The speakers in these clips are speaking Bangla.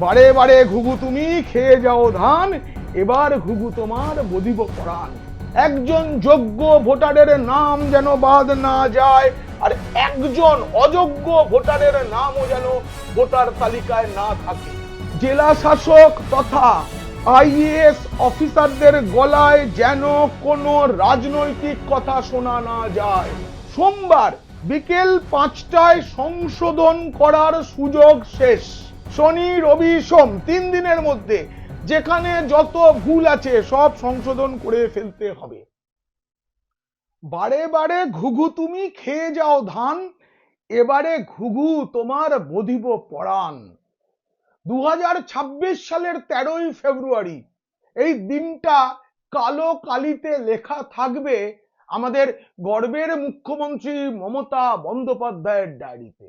বারে বারে ঘুঘু তুমি খেয়ে যাও ধান, এবার ঘুঘু তোমার বধিব পরাণ। একজন যোগ্য ভোটারের নাম যেন বাদ না যায়, আর একজন অযোগ্য ভোটারের নামও যেন ভোটার তালিকায় না থাকে। জেলা শাসক তথা আইএএস অফিসারদের গলায় যেন কোনো রাজনৈতিক কথা শোনা না যায়। সোমবার বিকেল 5টায় সংশোধন করার সুযোগ শেষ। শনি রবি সোম 3 দিনের মধ্যে যেখানে যত ভুল আছে সব সংশোধন করে ফেলতে হবে। বারে বারে ঘুঘু তুমি খেয়ে যাও ধান, এবারে ঘুঘু তোমার বধিব পরাণ। 2026 সালের 13ই ফেব্রুয়ারি এই দিনটা কালো কালিতে লেখা থাকবে আমাদের গর্বের মুখ্যমন্ত্রী মমতা বন্দ্যোপাধ্যায়ের ডায়েরিতে।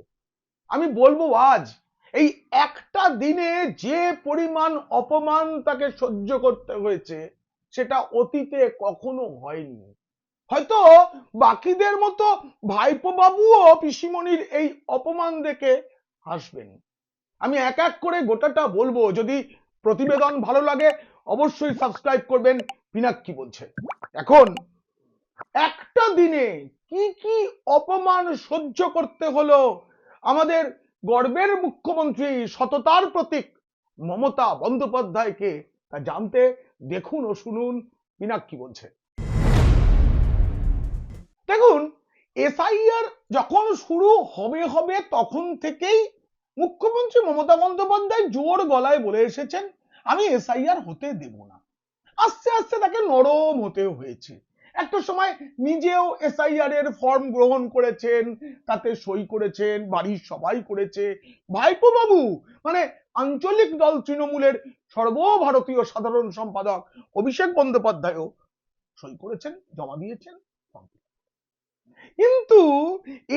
আমি বলবো আজ এই একটা দিনে যে পরিমাণ অপমান তাকে সহ্য করতে হয়েছে সেটা অতীতে কখনো হয়নি। হয়তো বাকিদের মতো ভাইপো বাবুও পিসিমণির এই অপমান দেখে হাসবেন। আমি এক এক করে গোটাটা বলবো। যদি প্রতিবেদন ভালো লাগে অবশ্যই সাবস্ক্রাইব করবেন। পিনাক্কি বলছে, এখন একটা দিনে কি কি অপমান সহ্য করতে হলো আমাদের গর্বের মুখ্যমন্ত্রী সততার প্রতীক মমতা বন্দ্যোপাধ্যায়কে, তা জানতে দেখুন ও শুনুন পিনাক্কি বলছে। দেখুন, এসআইআর যখন শুরু হবে তখন থেকেই মুখ্যমন্ত্রী মমতা বন্দ্যোপাধ্যায় জোর গলায় বলে এসেছেন আমি এসআইআর হতে দেব না। আস্তে আস্তে তাকে নরম হতে হয়েছে। একটা সময় নিজেও এসআইআর এর ফর্ম গ্রহণ করেছেন, তাতে সই করেছেন, বাড়ির সবাই করেছে। ভাইপো বাবু মানে আঞ্চলিক দল তৃণমূলের সর্বভারতীয় সাধারণ সম্পাদক অভিষেক বন্দ্যোপাধ্যায়ও সই করেছেন, জমা দিয়েছেন। কিন্তু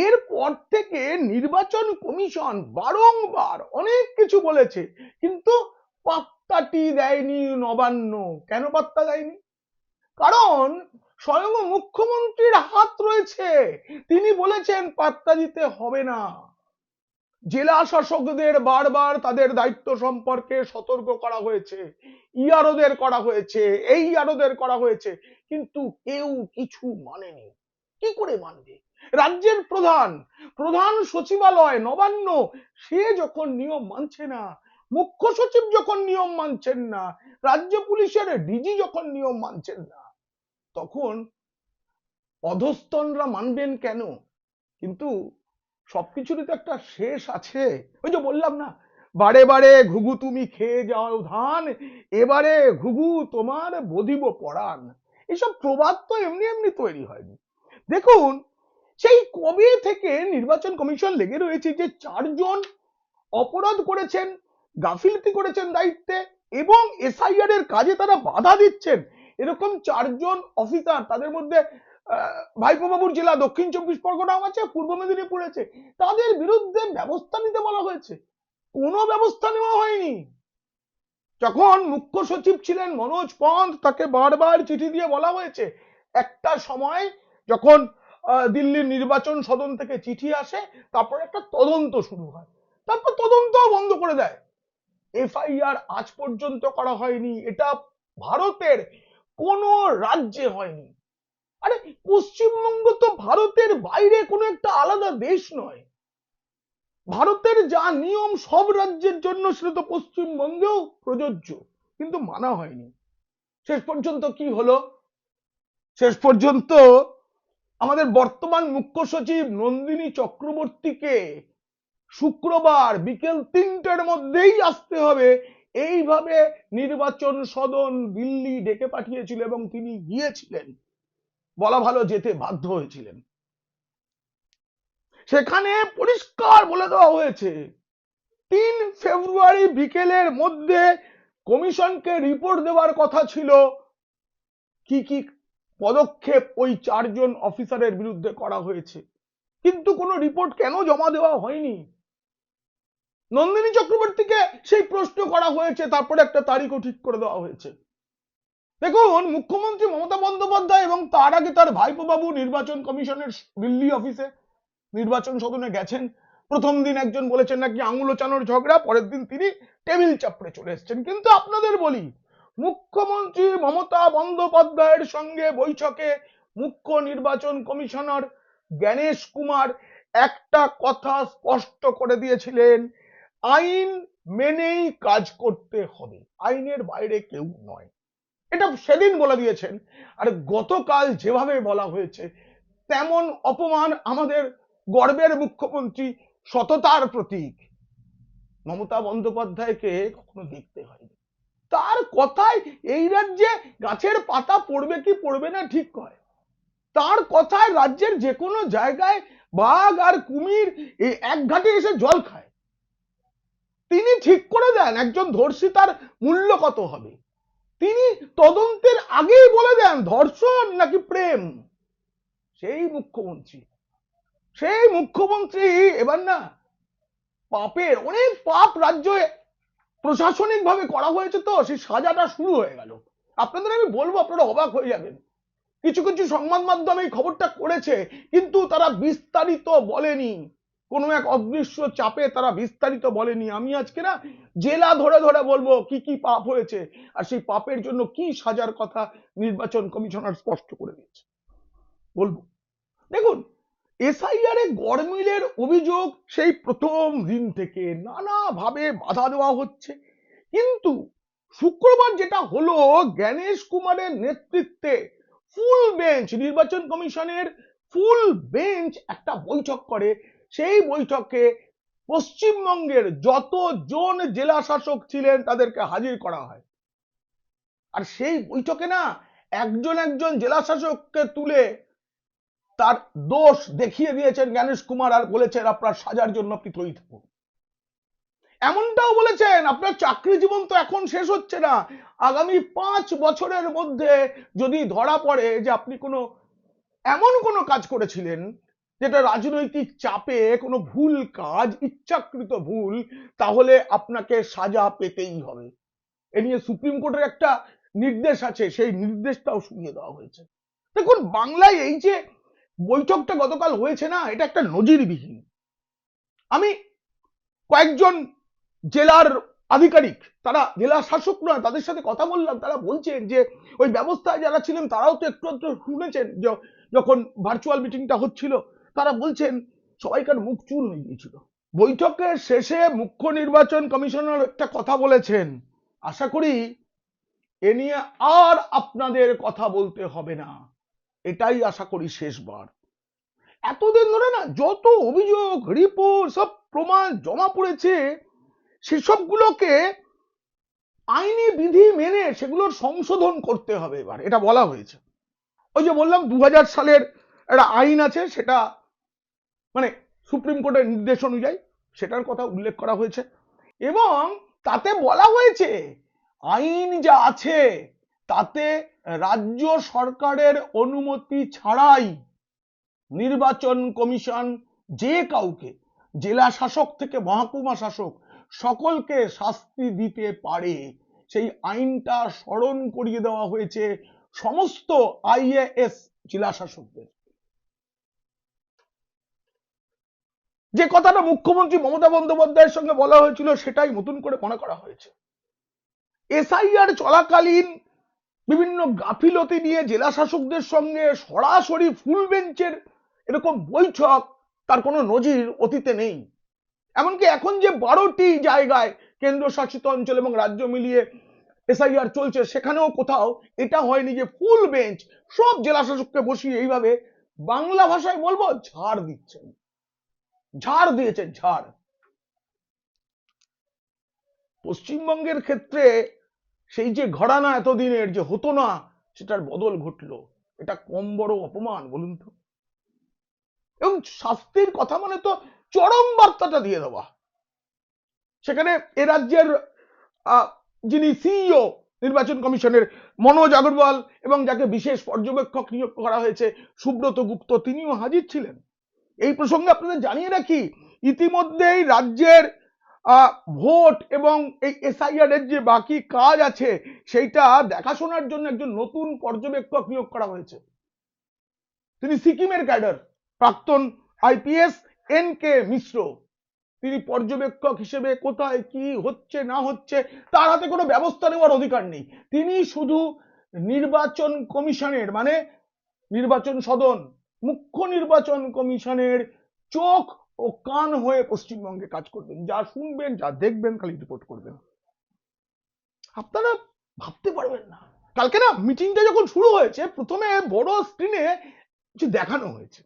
এরপর থেকে নির্বাচন কমিশন বারংবার অনেক কিছু বলেছে, কিন্তু পাত্তাটি দেয়নি নবান্ন। কেন পাত্তা দেয়নি? কারণ স্বয়ং মুখ্যমন্ত্রীর হাত রয়েছে। তিনি বলেছেন পাত্তা দিতে হবে না। জেলা শাসকদের বারবার তাদের দায়িত্ব সম্পর্কে সতর্ক করা হয়েছে, ইআরওদের করা হয়েছে, এই ইআরওদের করা হয়েছে, কিন্তু কেউ কিছু মানেনি। কি করে মানবে? রাজ্যের প্রধান, প্রধান সচিবালয় নবান্ন, সে যখন নিয়ম মানছে না, মুখ্য সচিব যখন নিয়ম মানছেন না, রাজ্য পুলিশের ডিজি যখন নিয়ম মানছেন না, তখন অধস্তনরা মানবেন কেন? কিন্তু সবকিছুরই তো একটা শেষ আছে। ওই যে বললাম না, বারে বারে ঘুঘু তুমি খেয়ে যাও ধান, এবারে ঘুঘু তোমার বধিব পরাণ। এসব প্রবাদ তো এমনি এমনি তৈরি হয়নি। দেখুন, সেই কবে থেকে নির্বাচন কমিশন লেগে রয়েছে যে 4 জন অপরাধ করেছেন, গাফিলতি করেছেন দায়িত্বে এবং এসআইআর এর কাজে তারা বাধা দিচ্ছেন, এরকম 4 জন অফিসার, তাদের মধ্যে ভাইপো বাবুর জেলা দক্ষিণ 24 পরগনাও আছে, পূর্ব মেদিনীপুর আছে, তাদের বিরুদ্ধে ব্যবস্থা নিতে বলা হয়েছে। কোনো ব্যবস্থা নেওয়া হয়নি। যখন মুখ্য সচিব ছিলেন মনোজ পন্থ, তাকে বারবার চিঠি দিয়ে বলা হয়েছে। একটা সময় যখন দিল্লির নির্বাচন সদন থেকে চিঠি আসে, তারপর একটা তদন্ত শুরু হয়, তারপর তদন্তও বন্ধ করে দেয়। এফআইআর আজ পর্যন্ত করা হয়নি। এটা ভারতের কোন রাজ্যে হয়নি। আরে পশ্চিমবঙ্গ তো ভারতের বাইরে কোনো একটা আলাদা দেশ নয়। ভারতের যা নিয়ম সব রাজ্যের জন্য সেটা তো পশ্চিমবঙ্গেও প্রযোজ্য, কিন্তু মানা হয়নি। শেষ পর্যন্ত কি হলো? শেষ পর্যন্ত আমাদের বর্তমান মুখ্য সচিব নন্দিনী চক্রবর্তীকে শুক্রবার বিকেল 3টার মধ্যেই আসতে হবে, এইভাবে নির্বাচন সদন দিল্লি ডেকে পাঠিয়েছিল এবং তিনি গিয়েছিলেন। বলা ভালো যেতে বাধ্য হয়েছিলেন। সেখানে পরিষ্কার বলে দেওয়া হয়েছে 3 ফেব্রুয়ারি বিকেলের মধ্যে কমিশনকে রিপোর্ট দেওয়ার কথা ছিল কি কি পদক্ষেপ ওই 4 জন অফিসারের বিরুদ্ধে করা হয়েছে, কিন্তু কোনো রিপোর্ট কেন জমা দেওয়া হয়নি? নন্দিনী চক্রবর্তীকে সেই প্রশ্ন করা হয়েছে, তারপরে একটা তারিখও ঠিক করে দেওয়া হয়েছে। দেখুন, মুখ্যমন্ত্রী মমতা বন্দ্যোপাধ্যায় এবং তার আগে তার ভাইপো বাবু নির্বাচন কমিশনের দিল্লি অফিসে নির্বাচন সদনে গেছেন, প্রথম দিন একজন বলেছেন নাকি আঙুল ওচানোর ঝগড়া, পরের দিন তিনি টেবিল চাপড়ে চলে এসেছেন। কিন্তু আপনাদের বলি, মুখ্যমন্ত্রী মমতা বন্দ্যোপাধ্যায়ের সঙ্গে বৈঠকে মুখ্য নির্বাচন কমিশনার জ্ঞানেশ কুমার একটা কথা স্পষ্ট করে দিয়েছিলেন, আইন মেনেই কাজ করতে হবে, আইনের বাইরে কেউ নয়। এটা সেদিন বলে দিয়েছেন। আর গতকাল যেভাবে বলা হয়েছে তেমন অপমান আমাদের গর্বের মুখ্যমন্ত্রী, সততার প্রতীক মমতা বন্দ্যোপাধ্যায়কে কখনো দেখতে হয়নি। তার কথায় এই রাজ্যে গাছের পাতা পড়বে কি পড়বে না ঠিক হয়। তার কথায় রাজ্যের যে কোনো জায়গায় বাঘ আর কুমির এই এক ঘাটে এসে জল খায়। তিনি ঠিক করে দেন একজন ধর্ষিতার মূল্য কত হবে। তিনি তদন্তের আগেই বলে দেন ধর্ষণ নাকি প্রেম। সেই মুখ্যমন্ত্রী এবার না পাপের অনেক পাপ রাজ্যে প্রশাসনিক ভাবে করা হয়েছে, তো সেই সাজাটা শুরু হয়ে গেল। আপনাদের আমি বলবো, আপনারা অবাক হয়ে যাবেন। কিছু কিছু সংবাদ মাধ্যমে এই খবরটা করেছে, কিন্তু তারা বিস্তারিত বলেনি। কোনো এক অদৃশ্য চাপে তারা বিস্তারিত বলেনি। আমি আজকে না জেলা ধরে ধরে বলবো কি কি পাপ হয়েছে আর সেই পাপের জন্য কি সাজার কথা নির্বাচন কমিশনার স্পষ্ট করে দিয়েছে বলবো। দেখুন, এসআইআর এ গরমিলের অভিযোগ সেই প্রথম দিন থেকে নানাভাবে বাধা দেওয়া হচ্ছে। কিন্তু শুক্রবার যেটা হলো, জ্ঞানেশ কুমারের নেতৃত্বে ফুল বেঞ্চ, নির্বাচন কমিশনের ফুল বেঞ্চ একটা বৈঠক করে। সেই বৈঠকে পশ্চিমবঙ্গের যতজন জেলা শাসক ছিলেন তাদেরকে হাজির করা হয়। আর সেই বৈঠকে না একজন একজন জেলা শাসককে তুলে তার দোষ দেখিয়ে দিয়েছেন জ্ঞানেশ কুমার, আর বলেছেন আপনার সাজার জন্য আপনি তৈরি থাকুন। এমনটাও বলেছেন আপনার চাকরি জীবন তো এখন শেষ হচ্ছে না, আগামী 5 বছরের মধ্যে যদি ধরা পড়ে যে আপনি কোনো এমন কোনো কাজ করেছিলেন যেটা রাজনৈতিক চাপে কোনো ভুল কাজ, ইচ্ছাকৃত ভুল, তাহলে আপনাকে সাজা পেতেই হবে। এ নিয়ে সুপ্রিম কোর্টের একটা নির্দেশ আছে, সেই নির্দেশটাও শুনিয়ে দেওয়া হয়েছে। দেখুন, বাংলায় এই যে বৈঠকটা গতকাল হয়েছে না, এটা একটা নজিরবিহীন। আমি কয়েকজন জেলার আধিকারিক, তারা জেলা শাসক নয়, তাদের সাথে কথা বললাম। তারা বলছেন যে ওই ব্যবস্থায় যারা ছিলেন তারাও তো একটু একটু শুনেছেন যখন ভার্চুয়াল মিটিংটা হচ্ছিল। তারা বলছেন সবাইকার মুখ চুর হয়ে গিয়েছিল। বৈঠকের শেষে মুখ্য নির্বাচন কমিশনার একটা কথা বলেছেন, আশা করি এ নিয়ে আর আপনাদের কথা বলতে হবে না, এটাই আশা করি শেষবার। এতদিন ধরে না যত অভিযোগ, রিপোর্ট, সব প্রমাণ জমা পড়েছে, সেসবগুলোকে আইনি বিধি মেনে সেগুলোর সংশোধন করতে হবে এবার, এটা বলা হয়েছে। ওই যে বললাম 2000 সালের একটা আইন আছে, সেটা মানে সুপ্রিম কোর্টের নির্দেশ অনুযায়ী সেটার কথা উল্লেখ করা হয়েছে। এবং তাতে বলা হয়েছে আইন যা আছে তাতে রাজ্য সরকারের অনুমতি ছাড়াই নির্বাচন কমিশন যে কাউকে, জেলা শাসক থেকে মহকুমা শাসক, সকলকে শাস্তি দিতে পারে। সেই আইনটা স্মরণ করিয়ে দেওয়া হয়েছে সমস্ত আইএএস জেলা শাসকদের। যে কথাটা মুখ্যমন্ত্রী মমতা বন্দ্যোপাধ্যায়ের সঙ্গে বলা হয়েছিল সেটাই নতুন করে মনে করা হয়েছে। এসআইআর চলাকালীন বিভিন্ন গাফিলতি নিয়ে জেলা শাসকদের সঙ্গে সরাসরি ফুল বেঞ্চের এরকম বৈঠক, তার কোনো নজির অতীতে নেই। এমনকি এখন যে 12টি জায়গায় কেন্দ্রশাসিত অঞ্চল এবং রাজ্য মিলিয়ে এসআইআর চলছে, সেখানেও কোথাও এটা হয়নি যে ফুল বেঞ্চ সব জেলা শাসককে বসিয়ে এইভাবে বাংলা ভাষায় বলবো ঝাড় দিচ্ছেন, ঝাড় দিয়েছেন, ঝাড়। পশ্চিমবঙ্গের ক্ষেত্রে সেই যে ঘরানা এতদিনের যে হতো না, সেটার বদল ঘটলো। এটা কম বড় অপমান বলুন তো? এবং শাস্তির কথা মানে তো চরম বার্তাটা দিয়ে দেওয়া। সেখানে এ রাজ্যের যিনি সিইও নির্বাচন কমিশনের মনোজ আগরওয়াল এবং যাকে বিশেষ পর্যবেক্ষক নিয়োগ করা হয়েছে সুব্রত গুপ্ত, তিনিও হাজির ছিলেন। এই প্রসঙ্গে আপনাদের জানিয়ে রাখি, ইতিমধ্যেই রাজ্যের ভোট এবং এই এসআইআর এর যে বাকি কাজ আছে সেইটা দেখাশোনার জন্য একজন নতুন পর্যবেক্ষক নিয়োগ করা হয়েছে। তিনি সিকিমের ক্যাডার, প্রাক্তন আইপিএস এন কে মিশ্র। তিনি পর্যবেক্ষক হিসেবে কোথায় কি হচ্ছে না হচ্ছে তার হাতে কোনো ব্যবস্থা নেওয়ার অধিকার নেই। তিনি শুধু নির্বাচন কমিশনের মানে নির্বাচন সদন, মুখ্য নির্বাচন কমিশনের চোখ ও কান হয়ে পশ্চিমবঙ্গে কাজ করবেন, যা শুনবেন যা দেখবেন খালি রিপোর্ট করবেন। আপনারা ভাবতে পারবেন না, কালকে না মিটিংটা যখন শুরু হয়েছে প্রথমে বড় স্ক্রিনে কিছু দেখানো হয়েছে,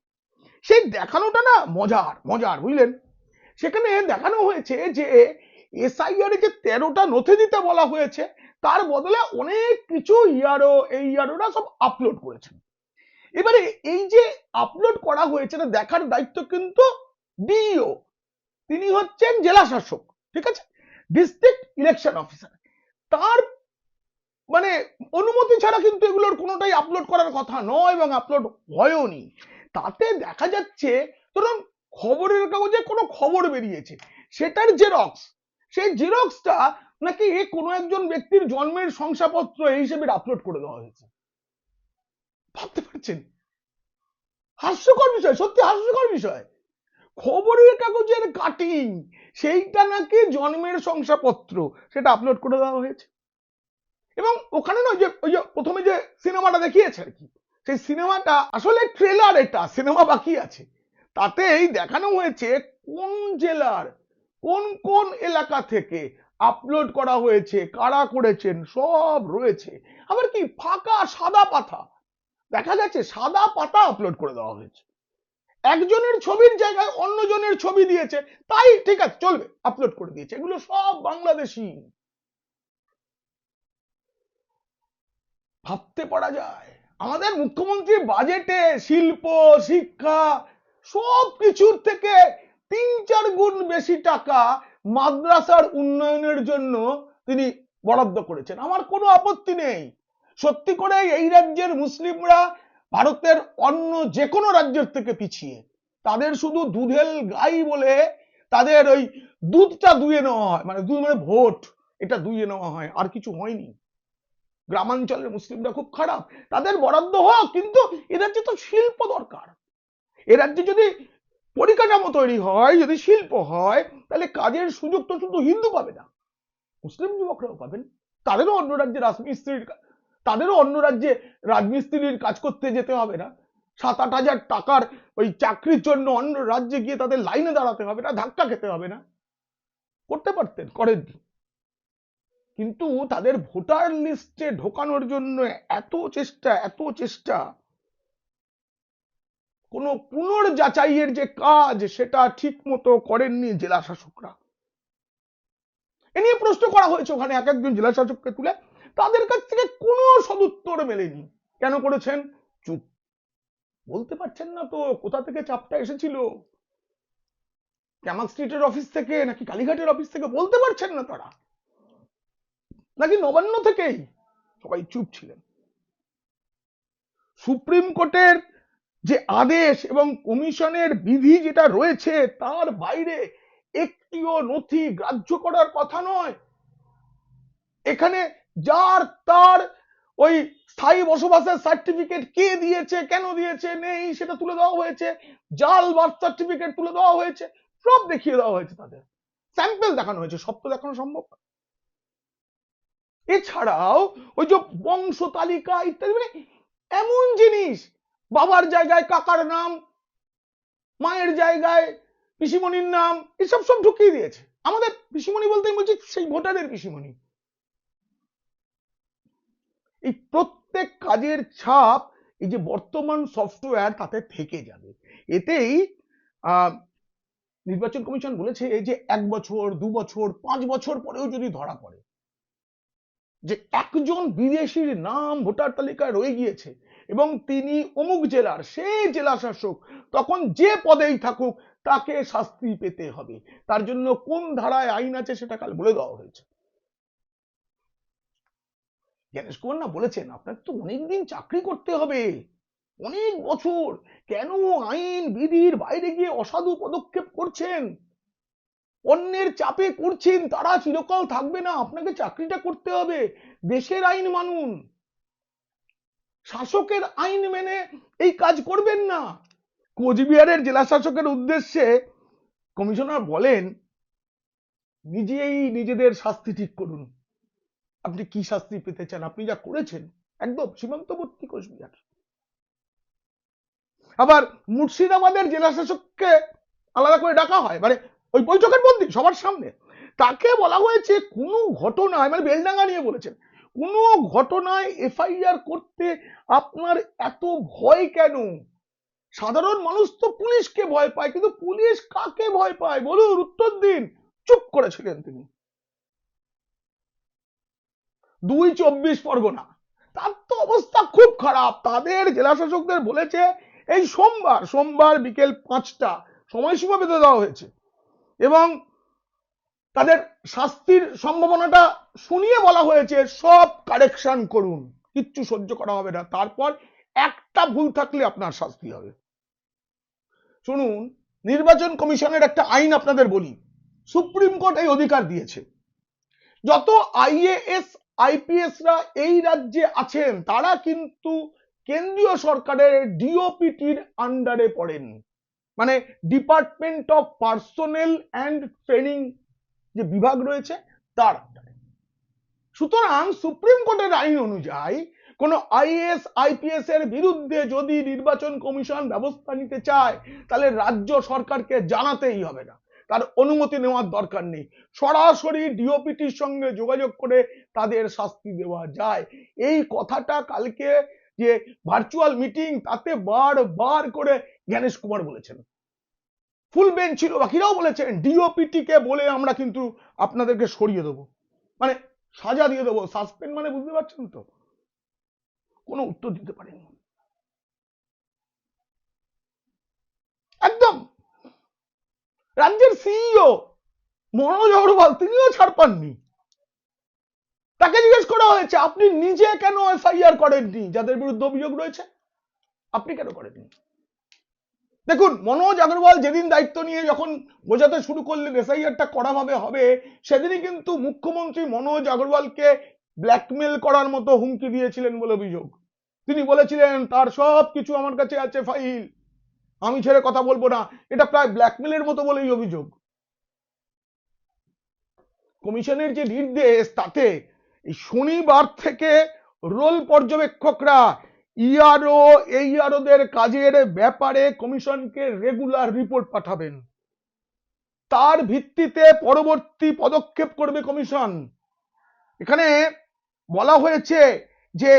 সেই দেখানোটা না মজার মজার বুঝলেন। সেখানে দেখানো হয়েছে যে এসআইআর যে 13টা নথি দিতে বলা হয়েছে তার বদলে অনেক কিছু ইয়ারও এই ইয়ারোরা সব আপলোড করেছেন। এবারে এই যে আপলোড করা হয়েছে না দেখার দায়িত্ব কিন্তু ডিইও, তিনি হচ্ছেন জেলা শাসক, ঠিক আছে, ডিস্ট্রিক্ট ইলেকশন অফিসার, তার মানে অনুমতি ছাড়া কিন্তু এগুলোর কোনোটাই আপলোড করার কথা নয় এবং আপলোড হয়ওনি। তাতে দেখা যাচ্ছে ধরুন খবরের কাগজে কোনো খবর বেরিয়েছে সেটার জেরক্স, সেই জেরক্সটা নাকি কোনো একজন ব্যক্তির জন্মের শংসাপত্র এই হিসেবে আপলোড করে দেওয়া হয়েছে। ভাবতে পারছেন? হাস্যকর বিষয়, সত্যি হাস্যকর বিষয়। খবরের কাগজের কাটিং সেইটা নাকি জন্মের শংসাপত্র সেটা আপলোড করে দেওয়া হয়েছে। এবং ওখানে না ওই যে প্রথমে যে সিনেমাটা দেখিয়েছে আর কি, সেই সিনেমাটা আসলে ট্রেলার, এটা সিনেমা বাকি আছে। তাতেই দেখানো হয়েছে কোন জেলার কোন কোন এলাকা থেকে আপলোড করা হয়েছে, কারা করেছেন সব রয়েছে। আবার কি ফাঁকা সাদা পাতা দেখা যাচ্ছে, সাদা পাতা আপলোড করে দেওয়া হয়েছে, একজনের ছবির জায়গায় অন্যজনের ছবি দিয়েছে, তাই ঠিক আছে চলবে আপলোড করে দিয়েছে। এগুলো সব বাংলাদেশি। ভাবতে পারা যায় আমাদের মুখ্যমন্ত্রী বাজেটে শিল্প শিক্ষা সব কিছুর থেকে 3-4 গুণ বেশি টাকা মাদ্রাসার উন্নয়নের জন্য তিনি বরাদ্দ করেছেন। আমার কোনো আপত্তি নেই। সত্যি করে এই রাজ্যের মুসলিমরা ভারতের অন্য যে কোনো রাজ্যের থেকে পিছিয়ে, তাদের শুধু দুধেল গাই বলে তাদের ওই দুধটা দুয়ে নেওয়া হয়, মানে দুধ মানে ভোট, এটা দুয়ে নেওয়া হয়, আর কিছু হয়নি। গ্রামাঞ্চলের মুসলিমরা খুব খারাপ, তাদের বরাদ্দ হোক, কিন্তু এ রাজ্যে তো শিল্প দরকার। এ রাজ্যে যদি পরিকাঠামো তৈরি হয়, যদি শিল্প হয়, তাহলে কাজের সুযোগ তো শুধু হিন্দু পাবে না, মুসলিম যুবকরাও পাবেন। তাদেরও অন্য রাজ্যে রাজমিস্ত্রির কাজ করতে যেতে হবে না, 7-8 হাজার টাকার ওই চাকরির জন্য অন্য রাজ্যে গিয়ে তাদের লাইনে দাঁড়াতে হবে না, ধাক্কা খেতে হবে না। করতে পারতেন, করেননি। কিন্তু তাদের ভোটার লিস্টে ঢোকানোর জন্য এত চেষ্টা, কোন পুনর্যাচাইয়ের যে কাজ সেটা ঠিক মতো করেননি জেলা শাসকরা। এ নিয়ে প্রশ্ন করা হয়েছে ওখানে এক একজন জেলা শাসককে তুলে, তাদের কাছ থেকে কোনো সদুত্তর মেলেনি। কেন করেছেন? চুপ, বলতে পারছেন না তো কোথা থেকে চাপটা এসেছিল, ক্যামাক স্ট্রিটের অফিস থেকে নাকি কালীঘাটের অফিস থেকে, বলতে পারছেন না তারা, নাকি নবান্ন থেকেই, সবাই চুপ ছিলেন। সুপ্রিম কোর্টের যে আদেশ এবং কমিশনের বিধি যেটা রয়েছে তার বাইরে একটিও নথি গ্রাহ্য করার কথা নয়। এখানে যার তার ওই স্থায়ী বসবাসের সার্টিফিকেট কে দিয়েছে, কেন দিয়েছে, নেই সেটা তুলে দেওয়া হয়েছে, জাল বার্থ সার্টিফিকেট তুলে দেওয়া হয়েছে, সব দেখিয়ে দেওয়া হয়েছে, তাদের স্যাম্পল দেখানো হয়েছে, সব তো দেখানো সম্ভব না। এছাড়াও ওই যে বংশ তালিকা ইত্যাদি, মানে এমন জিনিস, বাবার জায়গায় কাকার নাম, মায়ের জায়গায় পিসিমণির নাম, এসব সব ঢুকিয়ে দিয়েছে। আমাদের পিসিমণি বলতে বলছি সেই ভোটারের পিসিমণি। এই প্রত্যেক কাজের ছাপ এই যে বর্তমান সফটওয়্যার তাতে থেকে যাবে। এতেই নির্বাচন কমিশন বলেছে যে 1 বছর 2 বছর 5 বছর পরেও যদি ধরা পড়ে যে একজন বিদেশির নাম ভোটার তালিকায় রয়ে গিয়েছে এবং তিনি অমুক জেলার, সেই জেলা শাসক, তখন যে পদেই থাকুক তাকে শাস্তি পেতে হবে। তার জন্য কোন ধারায় আইন আছে সেটা কাল বলে দেওয়া হয়েছে। জ্ঞানেশ কুমার না বলেছেন আপনাকে তো অনেকদিন চাকরি করতে হবে, অনেক বছর, কেন আইন বিধির বাইরে গিয়ে অসাধু পদক্ষেপ করছেন, অন্যের চাপে করছেন, তারা চিরকাল থাকবে না, আপনাকে চাকরিটা করতে হবে, দেশের আইন মানুন, শাসকের আইন মেনে এই কাজ করবেন না। কোচবিহারের জেলা শাসকের উদ্দেশ্যে কমিশনার বলেন নিজেই নিজেদের শাস্তি ঠিক করুন। আপনি কি শাস্তি পেতে চান? আপনি যা করেছেন একদম সীমান্তবর্তী কোচবিহার। আবার মুর্শিদাবাদের জেলা শাসককে আলাদা করে ডাকা হয়, মানে ওই বৈঠকের মধ্যে সবার সামনে তাকে বলা হয়েছে কোনো ঘটনায়, মানে বেলডাঙ্গা নিয়ে বলেছেন, কোনো ঘটনায় এফআইআর করতে আপনার এত ভয় কেন? সাধারণ মানুষ তো পুলিশকে ভয় পায়, কিন্তু পুলিশ কাকে ভয় পায় বলুন, উত্তর দিন। চুপ করেছিলেন তিনি। 2 চব্বিশ পরগনা, তার তো অবস্থা খুব খারাপ। তাদের জেলা শাসকদের বলেছে এই সোমবার বিকেল 5টা সময়সীমা বেঁধে দেওয়া হয়েছে, এবং তাদের শাস্তির সম্ভাবনাটা শুনিয়ে বলা হয়েছে সব কারেকশন করুন, কিচ্ছু সহ্য করা হবে না, তারপর একটা ভুল থাকলে আপনার শাস্তি হবে। শুনুন, নির্বাচন কমিশনের একটা আইন আপনাদের বলি, সুপ্রিম কোর্ট এই অধিকার দিয়েছে। যত আইএএস আইপিএসরা এই রাজ্যে আছেন তারা কিন্তু কেন্দ্রীয় সরকারের ডিওপিটির আন্ডারে পড়েন, মানে department of personnel and training যে বিভাগ রয়েছে তার আন্ডারে। সুতরাং সুপ্রিম কোর্টের আইন অনুযায়ী কোন আইএএস আইপিএস এর বিরুদ্ধে যদি নির্বাচন কমিশন ব্যবস্থা নিতে চায় তাহলে রাজ্য সরকারকে জানাতেই হবে না, তার অনুমতি নেওয়ার দরকার নেই, সরাসরি ডিওপিটির সঙ্গে যোগাযোগ করে তাদের শাস্তি দেওয়া যায়। এই কথাটা কালকে যে ভার্চুয়াল মিটিং তাতে বারবার করে জ্ঞানেশ কুমার বলেছেন, ফুল বেঞ্চ ছিল, বাকিরাও বলেছেন ডিওপিটি কে বলে আমরা কিন্তু আপনাদেরকে সরিয়ে দেবো, মানে সাজা দিয়ে দেবো, সাসপেন্ড মানে বুঝতে পারছেন তো। কোনো উত্তর দিতে পারেনি একদম। রাজ্যের সিইও মনোজ অগ্রওয়াল তিনিও ছাড় পাননি। তাকে জিজ্ঞেস করা হয়েছে আপনি নিজে কেন এফআইআর করেননি যাদের বিরুদ্ধে অভিযোগ রয়েছে, আপনি কেন করেননি? দেখুন, মনোজ আগরওয়াল যেদিন দায়িত্ব নিয়ে যখন বোঝাতে শুরু করলেন এসআইআরটা করা ভাবে হবে, সেদিনই কিন্তু মুখ্যমন্ত্রী মনোজ আগরওয়ালকে ব্ল্যাকমেল করার মতো হুমকি দিয়েছিলেন বলে অভিযোগ। তিনি বলেছিলেন তার সব কিছু আমার কাছে আছে ফাইল, আমি ছেড়ে কথা বলবো না, এটা প্রায় ব্ল্যাকমেলের মতো বলেই অভিযোগ। কমিশনের যে নির্দেশ তাতে এই শনিবার থেকে রোল পর্যবেক্ষকরা ইআরও এইআরওদের কাজের ব্যাপারে কমিশনকে রেগুলার রিপোর্ট পাঠাবেন, তার ভিত্তিতে পরবর্তী পদক্ষেপ করবে কমিশন। এখানে বলা হয়েছে যে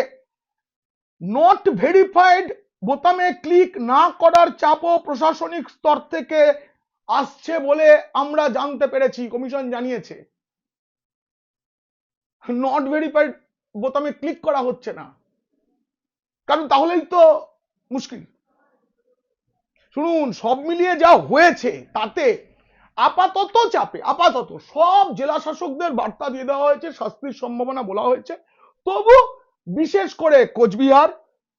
নট ভেরিফাইড বোতামে ক্লিক না করার চাপও প্রশাসনিক স্তর থেকে আসছে বলে আমরা জানতে পেরেছি, কমিশন জানিয়েছে। নট ভেরিফাইড বোতামে ক্লিক করা হচ্ছে না, কারণ তাহলেই তো মুশকিল। শুনুন, সব মিলিয়ে যা হয়েছে তাতে আপাতত চাপে সব জেলা শাসকদের বার্তা দিয়ে দেওয়া হয়েছে, শাস্তির সম্ভাবনা বলা হয়েছে, তবু বিশেষ করে কোচবিহার,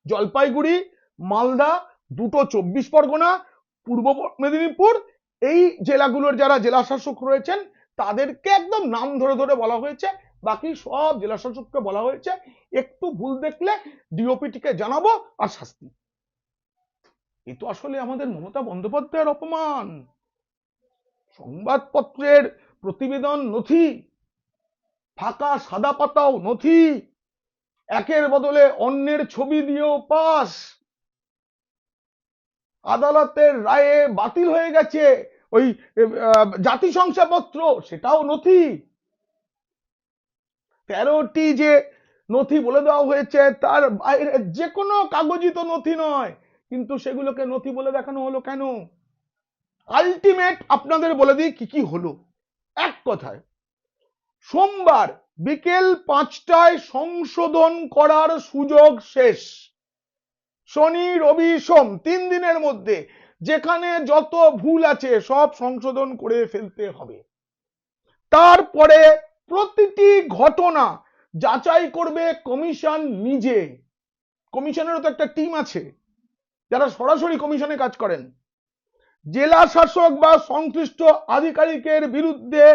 জলপাইগুড়ি, মালদা, 2 চব্বিশ পরগনা, পূর্ব মেদিনীপুর, এই জেলাগুলোর যারা জেলা শাসক রয়েছেন তাদেরকে একদম নাম ধরে ধরে বলা হয়েছে, বাকি সব জেলা শাসককে বলা হয়েছে একটু ভুল দেখলে ডিওপিটিকে জানাবো আর শাস্তি। এই তো আসলে আমাদের মমতা বন্দ্যোপাধ্যায়ের অপমান। সংবাদপত্রের প্রতিবেদন নথি, ফাঁকা সাদা পাতাও নথি, একের বদলে অন্যের ছবি দিয়েও পাস, আদালতের রায়ে বাতিল হয়ে গেছে ওই জাতি শংসাপত্র, সেটাও নথি। 13টি যে নথি বলে দেওয়া হয়েছে তার বাইরে যে কোনো কাগজিত নথি নয়, কিন্তু সেগুলোকে নথি বলে দেখানো হলো কেন? আলটিমেট আপনাদের বলে দিই কি কি হলো। এক কথায়, সোমবার বিকেল 5টায় সংশোধন করার সুযোগ শেষ। শনি রবি সোম 3 দিনের মধ্যে যেখানে যত ভুল আছে সব সংশোধন করে ফেলতে হবে। তারপরে প্রতিটি ঘটনা যাচাই করবে কমিশন নিজে। কমিশনেরও তো একটা টিম আছে যারা সরাসরি কমিশনে কাজ করেন। জেলা শাসক বা সংশ্লিষ্ট আধিকারিকের বিরুদ্ধে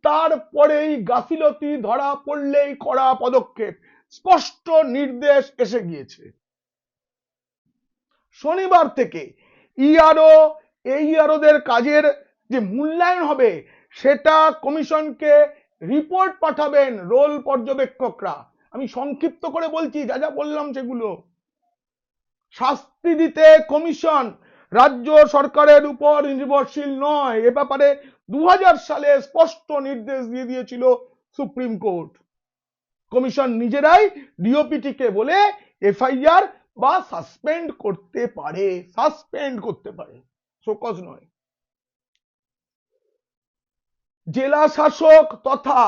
তারপরেই গাফিলতি ধরা পড়লেই কড়া পদক্ষেপ, স্পষ্ট নির্দেশ এসে গিয়েছে। শনিবার থেকে ইআরও এইআরওদের কাজের যে মূল্যায়ন হবে সেটা কমিশনকে রিপোর্ট পাঠাবেন রোল পর্যবেক্ষকরা। আমি সংক্ষিপ্ত করে বলছি, যা যা বললাম সেগুলো। শাস্তি দিতে কমিশন রাজ্য সরকারের উপর নির্ভরশীল নয়, এ ব্যাপারে 2000 সালে স্পষ্ট নির্দেশ দিয়ে দিয়েছিল সুপ্রিম কোর্ট। কমিশন নিজেরাই ডিওপিটিকে বলে এফআইআর বা সাসপেন্ড করতে পারে, শোকজ নয়। জেলা শাসক তথা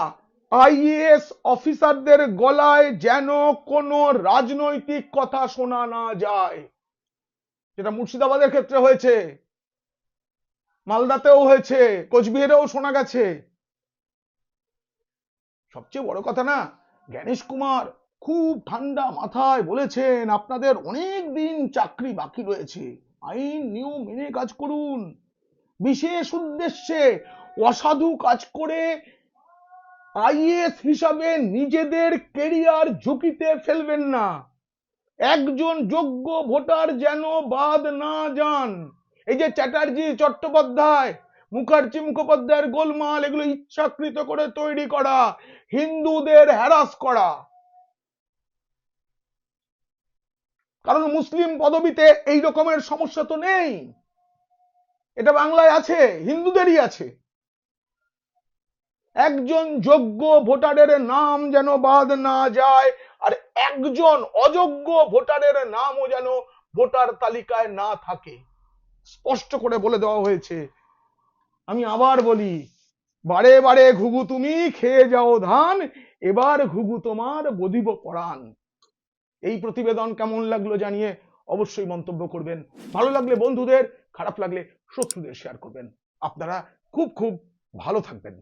আইএএস অফিসারদের গলায় যেন কোনো রাজনৈতিক কথা শোনা না যায়, যেটা মুর্শিদাবাদের ক্ষেত্রে হয়েছে, মালদাতেও হয়েছে, কোচবিহারেও শোনা গেছে। সবচেয়ে বড় কথা না, জ্ঞানেশ কুমার খুব ঠান্ডা মাথায় বলেছেন আপনাদের অনেক দিন চাকরি বাকি রয়েছে, আইন নিয়ম মেনে কাজ করুন, বিশেষ উদ্দেশ্যে অসাধু কাজ করে আইএএস হিসাবে নিজেদের কেরিয়ার ঝুঁকিতে ফেলবেন না, একজন যোগ্য ভোটার যেন বাদ না যান। এই যে চ্যাটার্জি, চট্টোপাধ্যায়, মুখোপাধ্যায়ের গোলমাল, এগুলো ইচ্ছাকৃত করে তৈরি করা, হিন্দুদের হ্যারাস করা। কারণ মুসলিম পদবিতে এই রকমের সমস্যা তো নেই, এটা বাংলায় আছে, হিন্দুদেরই আছে। একজন যোগ্য ভোটারের নাম যেন বাদ না যায়, আর একজন অযোগ্য ভোটারের নামও যেন ভোটার তালিকায় না থাকে, স্পষ্ট করে বলে দেওয়া হয়েছে। আমি আবার বলি, বারে বারে ঘুঘু তুমি খেয়ে যাও ধান, এবার ঘুঘু তোমার বধিব পরাণ। এই প্রতিবেদন কেমন লাগলো জানিয়ে অবশ্যই মন্তব্য করবেন। ভালো লাগলে বন্ধুদের, খারাপ লাগলে শত্রুদের শেয়ার করবেন। আপনারা খুব খুব ভালো থাকবেন।